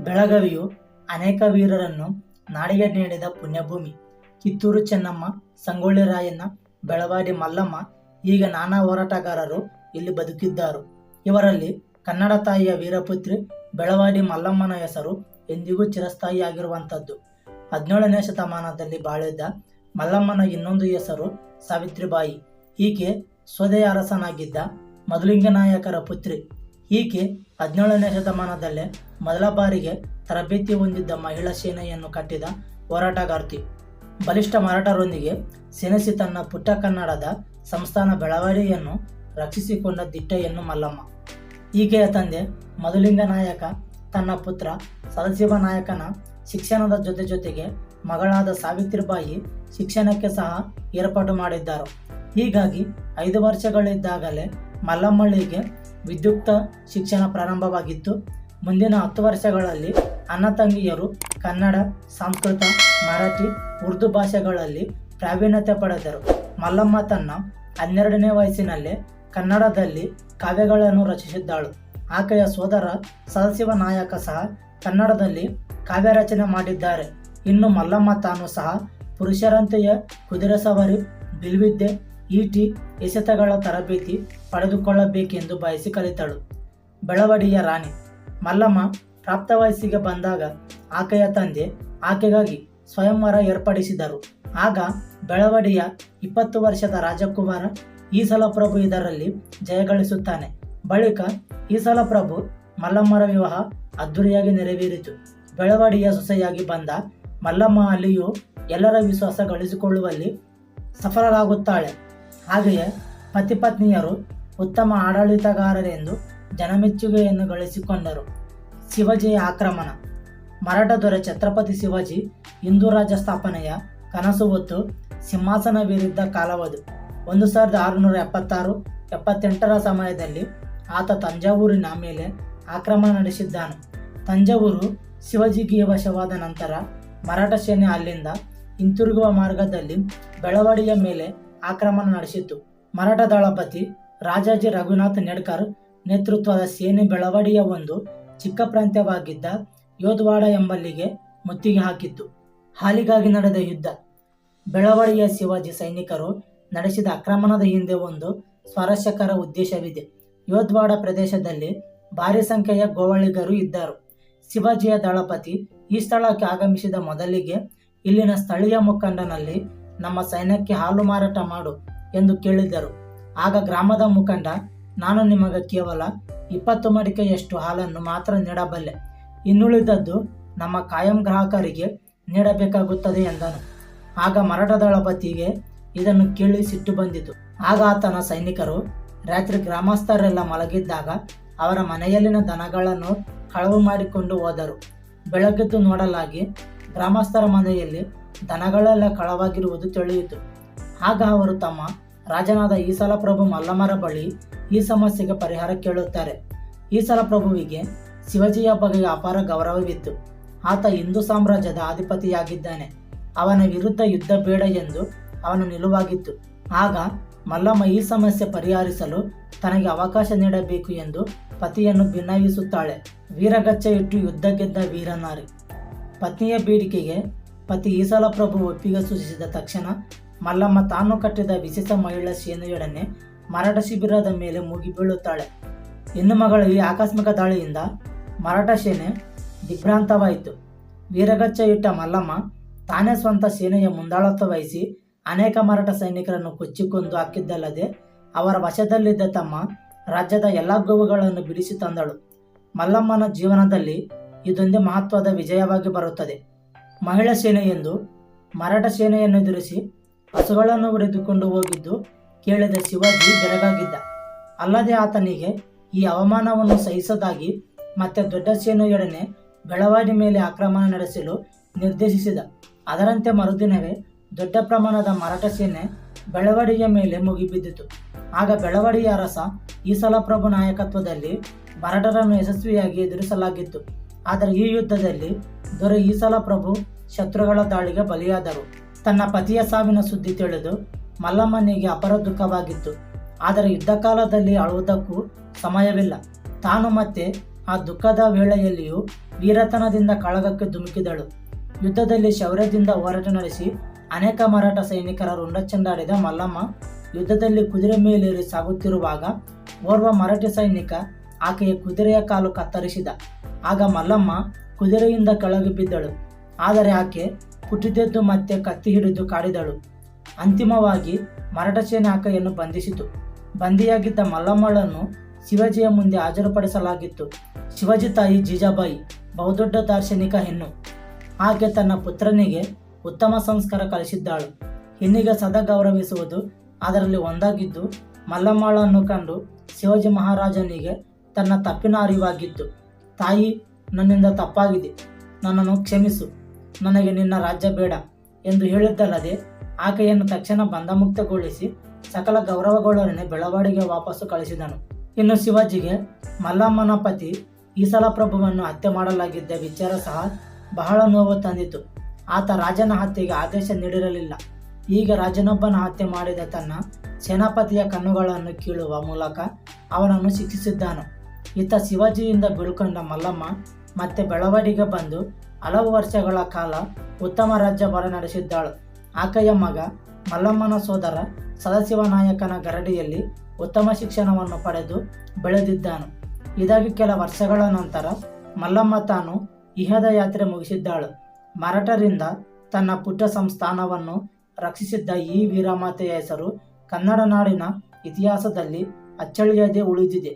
ಬೆಳಗಾವಿಯು ಅನೇಕ ವೀರರನ್ನು ನಾಡಿಗೆ ನೀಡಿದ ಪುಣ್ಯಭೂಮಿ. ಕಿತ್ತೂರು ಚೆನ್ನಮ್ಮ, ಸಂಗೊಳ್ಳಿ ರಾಯಣ್ಣ, ಬೆಳವಾಡಿ ಮಲ್ಲಮ್ಮ ಹೀಗೆ ನಾನಾ ಹೋರಾಟಗಾರರು ಇಲ್ಲಿ ಬದುಕಿದ್ದರು. ಇವರಲ್ಲಿ ಕನ್ನಡ ತಾಯಿಯ ವೀರಪುತ್ರಿ ಬೆಳವಾಡಿ ಮಲ್ಲಮ್ಮನ ಹೆಸರು ಎಂದಿಗೂ ಚಿರಸ್ಥಾಯಿಯಾಗಿರುವಂಥದ್ದು. 17ನೇ ಶತಮಾನದಲ್ಲಿ ಬಾಳಿದ್ದ ಮಲ್ಲಮ್ಮನ ಇನ್ನೊಂದು ಹೆಸರು ಸಾವಿತ್ರಿಬಾಯಿ. ಈಕೆ ಸ್ವದೆಯ ಅರಸನಾಗಿದ್ದ ಮಧುಲಿಂಗನಾಯಕರ ಪುತ್ರಿ. ಈಕೆ 17ನೇ ಶತಮಾನದಲ್ಲೇ ಮೊದಲ ಬಾರಿಗೆ ತರಬೇತಿ ಹೊಂದಿದ್ದ ಮಹಿಳಾ ಸೇನೆಯನ್ನು ಕಟ್ಟಿದ ಹೋರಾಟಗಾರ್ತಿ. ಬಲಿಷ್ಠ ಮರಾಠರೊಂದಿಗೆ ಸೆಣಸಿ ತನ್ನ ಪುಟ್ಟ ಕನ್ನಡದ ಸಂಸ್ಥಾನ ಬೆಳವಾಡಿಯನ್ನು ರಕ್ಷಿಸಿಕೊಂಡ ದಿಟ್ಟ ಹೆಣ್ಣು ಮಲ್ಲಮ್ಮ. ಈಕೆಯ ತಂದೆ ಮಧುಲಿಂಗನಾಯಕ ತನ್ನ ಪುತ್ರ ಸದಾಶಿವನಾಯಕನ ಶಿಕ್ಷಣದ ಜೊತೆಗೆ ಮಗಳಾದ ಸಾವಿತ್ರಿಬಾಯಿ ಶಿಕ್ಷಣಕ್ಕೆ ಸಹ ಏರ್ಪಾಟು ಮಾಡಿದ್ದರು. ಹೀಗಾಗಿ 5 ವರ್ಷಗಳಿದ್ದಾಗಲೇ ಮಲ್ಲಮ್ಮಳಿಗೆ ವಿದ್ಯುಕ್ತ ಶಿಕ್ಷಣ ಪ್ರಾರಂಭವಾಗಿತ್ತು. ಮುಂದಿನ 10 ವರ್ಷಗಳಲ್ಲಿ ಅಣ್ಣ ತಂಗಿಯರು ಕನ್ನಡ, ಸಂಸ್ಕೃತ, ಮರಾಠಿ, ಉರ್ದು ಭಾಷೆಗಳಲ್ಲಿ ಪ್ರಾವೀಣ್ಯತೆ ಪಡೆದರು. ಮಲ್ಲಮ್ಮ ತನ್ನ 12ನೇ ವಯಸ್ಸಿನಲ್ಲೇ ಕನ್ನಡದಲ್ಲಿ ಕಾವ್ಯಗಳನ್ನು ರಚಿಸಿದ್ದಾಳು. ಆಕೆಯ ಸೋದರ ಸದಾಶಿವನಾಯಕ ಸಹ ಕನ್ನಡದಲ್ಲಿ ಕಾವ್ಯ ರಚನೆ ಮಾಡಿದ್ದಾರೆ. ಇನ್ನು ಮಲ್ಲಮ್ಮ ತಾನು ಸಹ ಪುರುಷರಂತೆಯೇ ಕುದುರೆ ಸವಾರಿ, ಬಿಲ್ವಿದ್ಯೆ, ಈಟಿ, ಎಸೆತಗಳ ತರಬೇತಿ ಪಡೆದುಕೊಳ್ಳಬೇಕೆಂದು ಬಯಸಿ ಕಲಿತಳು. ಬೆಳವಡಿಯ ರಾಣಿ ಮಲ್ಲಮ್ಮ ಪ್ರಾಪ್ತ ವಯಸ್ಸಿಗೆ ಬಂದಾಗ ಆಕೆಯ ತಂದೆ ಆಕೆಗಾಗಿ ಸ್ವಯಂವರ ಏರ್ಪಡಿಸಿದರು. ಆಗ ಬೆಳವಡಿಯ 20 ವರ್ಷದ ರಾಜಕುಮಾರ ಈಸಲಪ್ರಭು ಇದರಲ್ಲಿ ಜಯಗಳಿಸುತ್ತಾನೆ. ಬಳಿಕ ಈಸಲಪ್ರಭು ಮಲ್ಲಮ್ಮರ ವಿವಾಹ ಅದ್ದೂರಿಯಾಗಿ ನೆರವೇರಿತು. ಬೆಳವಡಿಯ ಸೊಸೆಯಾಗಿ ಬಂದ ಮಲ್ಲಮ್ಮ ಅಲ್ಲಿಯೂ ಎಲ್ಲರ ವಿಶ್ವಾಸ ಗಳಿಸಿಕೊಳ್ಳುವಲ್ಲಿ ಸಫಲರಾಗುತ್ತಾಳೆ. ಹಾಗೆಯೇ ಪತಿಪತ್ನಿಯರು ಉತ್ತಮ ಆಡಳಿತಗಾರರೆಂದು ಜನಮೆಚ್ಚುಗೆಯನ್ನು ಗಳಿಸಿಕೊಂಡರು. ಶಿವಾಜಿಯ ಆಕ್ರಮಣ. ಮರಾಠ ದೊರೆ ಛತ್ರಪತಿ ಶಿವಾಜಿ ಹಿಂದೂ ರಾಜ್ಯ ಸ್ಥಾಪನೆಯ ಕನಸು ಹೊತ್ತು ಸಿಂಹಾಸನವೇರಿದ್ದ ಕಾಲವದು. 1676-78ರ ಸಮಯದಲ್ಲಿ ಆತ ತಂಜಾವೂರಿನ ಮೇಲೆ ಆಕ್ರಮಣ ನಡೆಸಿದ್ದಾನೆ. ತಂಜಾವೂರು ಶಿವಾಜಿಗೆ ವಶವಾದ ನಂತರ ಮರಾಠ ಸೇನೆ ಅಲ್ಲಿಂದ ಹಿಂತಿರುಗುವ ಮಾರ್ಗದಲ್ಲಿ ಬೆಳವಾಡಿಯ ಮೇಲೆ ಆಕ್ರಮಣ ನಡೆಸಿತು. ಮರಾಠ ದಳಪತಿ ರಾಜಾಜಿ ರಘುನಾಥ್ ನೆಡ್ಕರ್ ನೇತೃತ್ವದ ಸೇನೆ ಬೆಳವಾಡಿಯ ಒಂದು ಚಿಕ್ಕ ಪ್ರಾಂತ್ಯವಾಗಿದ್ದ ಯೋಧವಾಡ ಎಂಬಲ್ಲಿಗೆ ಮುತ್ತಿಗೆ ಹಾಕಿತ್ತು. ಹಾಲಿಗಾಗಿ ನಡೆದ ಯುದ್ಧ. ಬೆಳವಾಡಿಯ ಶಿವಾಜಿ ಸೈನಿಕರು ನಡೆಸಿದ ಆಕ್ರಮಣದ ಹಿಂದೆ ಒಂದು ಸ್ವಾರಸ್ಯಕರ ಉದ್ದೇಶವಿದೆ. ಯೋಧವಾಡ ಪ್ರದೇಶದಲ್ಲಿ ಭಾರಿ ಸಂಖ್ಯೆಯ ಗೋವಳಿಗರು ಇದ್ದರು. ಶಿವಾಜಿಯ ದಳಪತಿ ಈ ಸ್ಥಳಕ್ಕೆ ಆಗಮಿಸಿದ ಮೊದಲಿಗೆ ಇಲ್ಲಿನ ಸ್ಥಳೀಯ ಮುಖಂಡನಲ್ಲಿ ನಮ್ಮ ಸೈನ್ಯಕ್ಕೆ ಹಾಲು ಮಾರಾಟ ಮಾಡು ಎಂದು ಕೇಳಿದರು. ಆಗ ಗ್ರಾಮದ ಮುಖಂಡ, ನಾನು ನಿಮಗೆ ಕೇವಲ 20 ಮಡಿಕೆಯಷ್ಟು ಹಾಲನ್ನು ಮಾತ್ರ ನೀಡಬಲ್ಲೆ, ಇನ್ನುಳಿದದ್ದು ನಮ್ಮ ಕಾಯಂ ಗ್ರಾಹಕರಿಗೆ ನೀಡಬೇಕಾಗುತ್ತದೆ ಎಂದನು. ಆಗ ಮರಾಠ ದಳಪತಿಗೆ ಇದನ್ನು ಕೇಳಿ ಸಿಟ್ಟು ಬಂದಿತು. ಆಗ ಆತನ ಸೈನಿಕರು ರಾತ್ರಿ ಗ್ರಾಮಸ್ಥರೆಲ್ಲ ಮಲಗಿದ್ದಾಗ ಅವರ ಮನೆಯಲ್ಲಿನ ದನಗಳನ್ನು ಕಳವು ಮಾಡಿಕೊಂಡು ಹೋದರು. ಬೆಳಗ್ಗೆದ್ದು ನೋಡಲಾಗಿ ಗ್ರಾಮಸ್ಥರ ಮನೆಯಲ್ಲಿ ದನಗಳೆಲ್ಲ ಕಳವಾಗಿರುವುದು ತಿಳಿಯಿತು. ಆಗ ಅವರು ತಮ್ಮ ರಾಜನಾದ ಈಸಲಪ್ರಭು ಮಲ್ಲಮ್ಮರ ಬಳಿ ಈ ಸಮಸ್ಯೆಗೆ ಪರಿಹಾರ ಕೇಳುತ್ತಾರೆ. ಈಸಲಪ್ರಭುವಿಗೆ ಶಿವಾಜಿಯ ಬಗೆಗೆ ಅಪಾರ ಗೌರವವಿತ್ತು. ಆತ ಹಿಂದೂ ಸಾಮ್ರಾಜ್ಯದ ಅಧಿಪತಿಯಾಗಿದ್ದಾನೆ. ಅವನ ವಿರುದ್ಧ ಯುದ್ಧ ಬೇಡ ಎಂದು ಅವನ ನಿಲುವಾಗಿತ್ತು. ಆಗ ಮಲ್ಲಮ್ಮ ಈ ಸಮಸ್ಯೆ ಪರಿಹರಿಸಲು ತನಗೆ ಅವಕಾಶ ನೀಡಬೇಕು ಎಂದು ಪತಿಯನ್ನು ಭಿನ್ನವಿಸುತ್ತಾಳೆ. ವೀರಗಚ್ಚೆ ಇಟ್ಟು ಯುದ್ಧ ಗೆದ್ದ ವೀರನಾರಿ. ಪತ್ನಿಯ ಬೇಡಿಕೆಗೆ ಪತಿ ಈಸಲಪ್ರಭು ಒಪ್ಪಿಗೆ ಸೂಚಿಸಿದ ತಕ್ಷಣ ಮಲ್ಲಮ್ಮ ತಾನು ಕಟ್ಟಿದ ವಿಶೇಷ ಮಹಿಳಾ ಸೇನೆಯೊಡನೆ ಮರಾಠ ಶಿಬಿರದ ಮೇಲೆ ಮುಗಿಬೀಳುತ್ತಾಳೆ. ಹೆಣ್ಣು ಮಗಳ ಈ ಆಕಸ್ಮಿಕ ದಾಳಿಯಿಂದ ಮರಾಠ ಸೇನೆ ದಿಗ್ಭ್ರಾಂತವಾಯಿತು. ವೀರಗಚ್ಚೆ ಇಟ್ಟ ಮಲ್ಲಮ್ಮ ತಾನೇ ಸ್ವಂತ ಸೇನೆಯ ಮುಂದಾಳತ್ವ ವಹಿಸಿ ಅನೇಕ ಮರಾಠ ಸೈನಿಕರನ್ನು ಕೊಚ್ಚಿಕೊಂದು ಹಾಕಿದ್ದಲ್ಲದೆ ಅವರ ವಶದಲ್ಲಿದ್ದ ತಮ್ಮ ರಾಜ್ಯದ ಎಲ್ಲ ಗೋವುಗಳನ್ನು ಬಿಡಿಸಿ ತಂದಳು. ಮಲ್ಲಮ್ಮನ ಜೀವನದಲ್ಲಿ ಇದೊಂದೇ ಮಹತ್ವದ ವಿಜಯವಾಗಿ ಬರುತ್ತದೆ. ಮಹಿಳಾ ಸೇನೆ ಎಂದು ಮರಾಠ ಸೇನೆಯನ್ನು ಎದುರಿಸಿ ಹಸುಗಳನ್ನು ಹೊಡೆದುಕೊಂಡು ಹೋಗಿದ್ದು ಕೇಳಿದ ಶಿವಾಜಿ ಬೆರಗಾಗಿದ್ದ. ಅಲ್ಲದೆ ಆತನಿಗೆ ಈ ಅವಮಾನವನ್ನು ಸಹಿಸದಾಗಿ ಮತ್ತೆ ದೊಡ್ಡ ಸೇನೆಯೊಡನೆ ಬೆಳವಾಡಿ ಮೇಲೆ ಆಕ್ರಮಣ ನಡೆಸಲು ನಿರ್ದೇಶಿಸಿದ. ಅದರಂತೆ ಮರುದಿನವೇ ದೊಡ್ಡ ಪ್ರಮಾಣದ ಮರಾಠ ಸೇನೆ ಬೆಳವಾಡಿಯ ಮೇಲೆ ಮುಗಿಬಿದ್ದಿತು. ಆಗ ಬೆಳವಾಡಿಯ ಅರಸ ಈಸಲಪ್ರಭು ನಾಯಕತ್ವದಲ್ಲಿ ಮರಾಠರನ್ನು ಯಶಸ್ವಿಯಾಗಿ ಎದುರಿಸಲಾಗಿತ್ತು. ಆದರೆ ಈ ಯುದ್ಧದಲ್ಲಿ ದೊರೆ ಈಸಲಪ್ರಭು ಶತ್ರುಗಳ ದಾಳಿಗೆ ಬಲಿಯಾದರು. ತನ್ನ ಪತಿಯ ಸಾವಿನ ಸುದ್ದಿ ತಿಳಿದು ಮಲ್ಲಮ್ಮನಿಗೆ ಅಪಾರ ದುಃಖವಾಗಿತ್ತು. ಆದರೆ ಯುದ್ಧ ಕಾಲದಲ್ಲಿ ಅಳುವುದಕ್ಕೂ ಸಮಯವಿಲ್ಲ. ತಾನು ಮತ್ತೆ ಆ ದುಃಖದ ವೇಳೆಯಲ್ಲಿಯೂ ವೀರತನದಿಂದ ಕಾಳಗಕ್ಕೆ ಧುಮುಕಿದಳು. ಯುದ್ಧದಲ್ಲಿ ಶೌರ್ಯದಿಂದ ಹೋರಾಟ ನಡೆಸಿ ಅನೇಕ ಮರಾಠ ಸೈನಿಕರ ರುಂಡ ಚೆಂಡಾಡಿದ ಮಲ್ಲಮ್ಮ ಯುದ್ಧದಲ್ಲಿ ಕುದುರೆ ಮೇಲೇರಿ ಸಾಗುತ್ತಿರುವಾಗ ಓರ್ವ ಮರಾಠಿ ಸೈನಿಕ ಆಕೆಯ ಕುದುರೆಯ ಕಾಲು ಕತ್ತರಿಸಿದ. ಆಗ ಮಲ್ಲಮ್ಮ ಕುದುರೆಯಿಂದ ಕೆಳಗೆ ಬಿದ್ದಳು. ಆದರೆ ಆಕೆ ಪುಟಿದೆದ್ದು ಮತ್ತೆ ಕತ್ತಿ ಹಿಡಿದು ಕಾಡಿದಳು. ಅಂತಿಮವಾಗಿ ಮರಾಠ ಸೇನೆ ಆಕೆಯನ್ನು ಬಂಧಿಸಿತು. ಬಂದಿಯಾಗಿದ್ದ ಮಲ್ಲಮ್ಮಳನ್ನು ಶಿವಾಜಿಯ ಮುಂದೆ ಹಾಜರುಪಡಿಸಲಾಗಿತ್ತು. ಶಿವಾಜಿ ತಾಯಿ ಜೀಜಾಬಾಯಿ ಬಹುದೊಡ್ಡ ದಾರ್ಶನಿಕ ಹೆಣ್ಣು. ಆಕೆ ತನ್ನ ಪುತ್ರನಿಗೆ ಉತ್ತಮ ಸಂಸ್ಕಾರ ಕಲಿಸಿದ್ದಾಳು. ಹೆಣ್ಣಿಗೆ ಸದಾ ಗೌರವಿಸುವುದು ಅದರಲ್ಲಿ ಒಂದಾಗಿದ್ದು, ಮಲ್ಲಮ್ಮಳನ್ನು ಕಂಡು ಶಿವಾಜಿ ಮಹಾರಾಜನಿಗೆ ತನ್ನ ತಪ್ಪಿನ ಅರಿವಾಗಿತ್ತು. ತಾಯಿ, ನನ್ನಿಂದ ತಪ್ಪಾಗಿದೆ, ನನ್ನನ್ನು ಕ್ಷಮಿಸು, ನನಗೆ ನಿನ್ನ ರಾಜ್ಯ ಬೇಡ ಎಂದು ಹೇಳಿದ್ದಲ್ಲದೆ ಆಕೆಯನ್ನು ತಕ್ಷಣ ಬಂಧಮುಕ್ತಗೊಳಿಸಿ ಸಕಲ ಗೌರವಗಳೊಡನೆ ಬೆಳವಾಡಿಗೆ ವಾಪಸ್ಸು ಕಳಿಸಿದನು. ಇನ್ನು ಶಿವಾಜಿಗೆ ಮಲ್ಲಮ್ಮನ ಪತಿ ಈಸಲ ಪ್ರಭುವನ್ನು ಹತ್ಯೆ ಮಾಡಲಾಗಿದ್ದ ವಿಚಾರ ಸಹ ಬಹಳ ನೋವು ತಂದಿತು. ಆತ ರಾಜನ ಹತ್ಯೆಗೆ ಆದೇಶ ನೀಡಿರಲಿಲ್ಲ. ಈಗ ರಾಜನೊಬ್ಬನ ಹತ್ಯೆ ಮಾಡಿದ ತನ್ನ ಸೇನಾಪತಿಯ ಕಣ್ಣುಗಳನ್ನು ಕೀಳುವ ಮೂಲಕ ಅವನನ್ನು ಶಿಕ್ಷಿಸಿದ್ದಾನು. ಇತ್ತ ಶಿವಾಜಿಯಿಂದ ಬೀಳ್ಕೊಂಡ ಮಲ್ಲಮ್ಮ ಮತ್ತೆ ಬೆಳವಡಿಗೆ ಬಂದು ಹಲವು ವರ್ಷಗಳ ಕಾಲ ಉತ್ತಮ ರಾಜ್ಯಭಾರ ನಡೆಸಿದ್ದಾಳು. ಆಕೆಯ ಮಗ ಮಲ್ಲಮ್ಮನ ಸೋದರ ಸದಾಶಿವನಾಯಕನ ಗರಡಿಯಲ್ಲಿ ಉತ್ತಮ ಶಿಕ್ಷಣವನ್ನು ಪಡೆದು ಬೆಳೆದಿದ್ದಾನು. ಇದಾಗಿ ಕೆಲ ವರ್ಷಗಳ ನಂತರ ಮಲ್ಲಮ್ಮ ತಾನು ಇಹದ ಯಾತ್ರೆ ಮುಗಿಸಿದ್ದಾಳು. ಮರಾಠರಿಂದ ತನ್ನ ಪುಟ್ಟ ಸಂಸ್ಥಾನವನ್ನು ರಕ್ಷಿಸಿದ್ದ ಈ ವೀರಮಾತೆಯ ಹೆಸರು ಕನ್ನಡ ನಾಡಿನ ಇತಿಹಾಸದಲ್ಲಿ ಅಚ್ಚಳಿಯದೆ ಉಳಿದಿದೆ.